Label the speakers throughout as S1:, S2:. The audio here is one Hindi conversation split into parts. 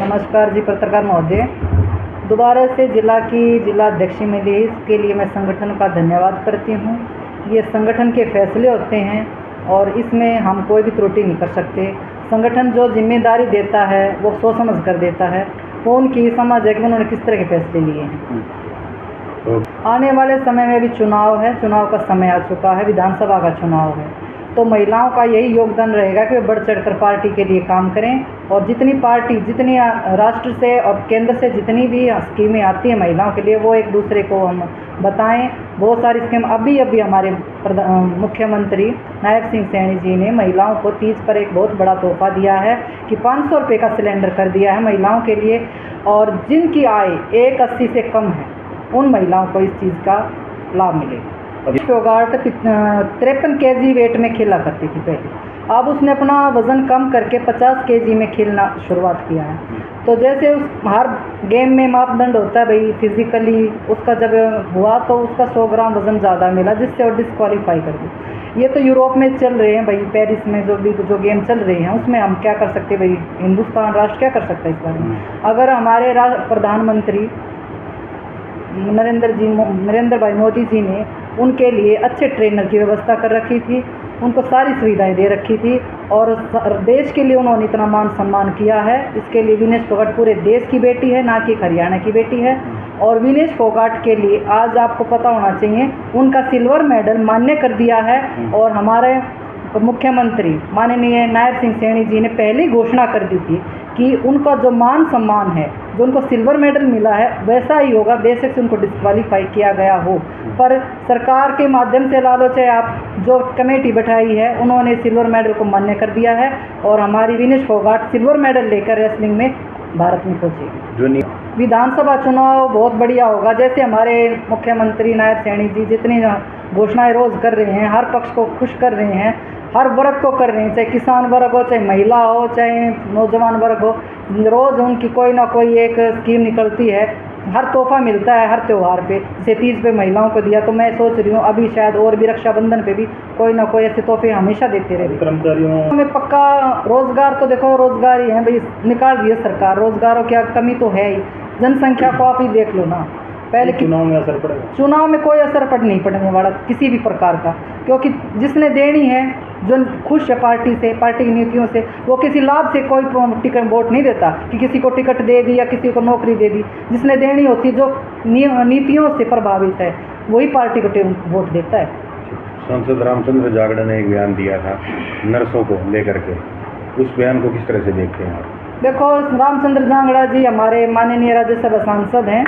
S1: नमस्कार जी पत्रकार महोदय। दोबारा से जिला अध्यक्ष मिली, इसके लिए मैं संगठन का धन्यवाद करती हूँ। ये संगठन के फैसले होते हैं और इसमें हम कोई भी त्रुटि नहीं कर सकते। संगठन जो जिम्मेदारी देता है वो सोच समझ कर देता है। वो उनकी समझ है कि उन्होंने किस तरह के फैसले लिए हैं। तो आने वाले समय में भी चुनाव है, चुनाव का समय आ चुका है, विधानसभा का चुनाव है, तो महिलाओं का यही योगदान रहेगा कि वे बढ़ चढ़कर पार्टी के लिए काम करें और जितनी राष्ट्र से और केंद्र से जितनी भी स्कीमें आती हैं महिलाओं के लिए वो एक दूसरे को हम बताएं। बहुत सारी स्कीम अभी हमारे मुख्यमंत्री नायब सिंह सैनी जी ने महिलाओं को तीज पर एक बहुत बड़ा तोहफा दिया है कि 500 रुपये का सिलेंडर कर दिया है महिलाओं के लिए, और जिनकी आय 180 से कम है उन महिलाओं को इस चीज़ का लाभ मिलेगा। फोगाट 53 kg वेट में खेला करती थी पहले, अब उसने अपना वज़न कम करके 50 kg में खेलना शुरुआत किया है। तो जैसे उस हर गेम में मापदंड होता है भाई, फिजिकली उसका जब हुआ तो उसका 100 ग्राम वज़न ज़्यादा मिला जिससे वो डिस्क्वालीफाई कर दी। ये तो यूरोप में चल रहे हैं भाई, पेरिस में जो गेम चल रहे हैं उसमें हम क्या कर सकते हैं भाई, हिंदुस्तान राष्ट्र क्या कर सकता है इस बारे में। अगर हमारे प्रधानमंत्री नरेंद्र भाई मोदी जी ने उनके लिए अच्छे ट्रेनर की व्यवस्था कर रखी थी, उनको सारी सुविधाएं दे रखी थी और देश के लिए उन्होंने इतना मान सम्मान किया है। इसके लिए विनेश फोगाट पूरे देश की बेटी है, ना कि हरियाणा की बेटी है। और विनेश फोगाट के लिए आज आपको पता होना चाहिए उनका सिल्वर मेडल मान्य कर दिया है और हमारे मुख्यमंत्री माननीय नायब सिंह सैनी जी ने पहले ही घोषणा कर दी थी कि उनका जो मान सम्मान है, जो उनको सिल्वर मेडल मिला है वैसा ही होगा, बेशक से उनको डिस्क्वालीफाई किया गया हो। पर सरकार के माध्यम से ला लो चाहे आप, जो कमेटी बैठाई है उन्होंने सिल्वर मेडल को मान्य कर दिया है और हमारी विनेश फोगाट सिल्वर मेडल लेकर रेसलिंग में भारत में पहुँचेगी। विधानसभा चुनाव बहुत बढ़िया होगा। जैसे हमारे मुख्यमंत्री नायब सैनी जी जितनी घोषणाएं रोज़ कर रहे हैं, हर पक्ष को खुश कर रहे हैं, हर वर्ग को कर रहे हैं, चाहे किसान वर्ग हो, चाहे महिला हो, चाहे नौजवान वर्ग हो, रोज़ उनकी कोई ना कोई एक स्कीम निकलती है, हर तोहफा मिलता है हर त्यौहार पे। जैसे तीज पे महिलाओं को दिया, तो मैं सोच रही हूँ अभी शायद और भी रक्षाबंधन पे भी कोई ना कोई ऐसे तोहफे हमेशा देते रहे। कर्मचारियों में पक्का रोज़गार तो देखो, रोज़गार ही है भाई, निकाल रही है सरकार, रोज़गारों की कमी तो है ही। जनसंख्या को आप ही देख लो ना, पहले चुनाव में असर पड़ेगा, चुनाव में कोई असर नहीं पड़ने वाला किसी भी प्रकार का, क्योंकि जिसने देनी है, जो खुश है पार्टी से, पार्टी की नीतियों से, वो किसी लाभ से कोई टिकट वोट नहीं देता कि किसी को टिकट दे दी या किसी को नौकरी दे दी। जिसने देनी होती है, जो नीतियों से प्रभावित है, वही पार्टी को वोट देता है।
S2: सांसद रामचंद्र जागड़ा ने एक बयान दिया था नर्सों को लेकर के, उस बयान को किस तरह से देखते हैं आप?
S1: देखो, रामचंद्र जांगड़ा जी हमारे माननीय राज्यसभा सांसद हैं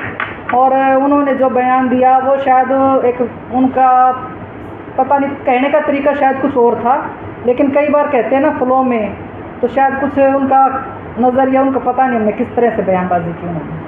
S1: और उन्होंने जो बयान दिया वो शायद एक उनका पता नहीं, कहने का तरीका शायद कुछ और था, लेकिन कई बार कहते हैं ना फ्लो में, तो शायद कुछ उनका नज़रिया, उनको पता नहीं हमने किस तरह से बयानबाजी की उन्होंने।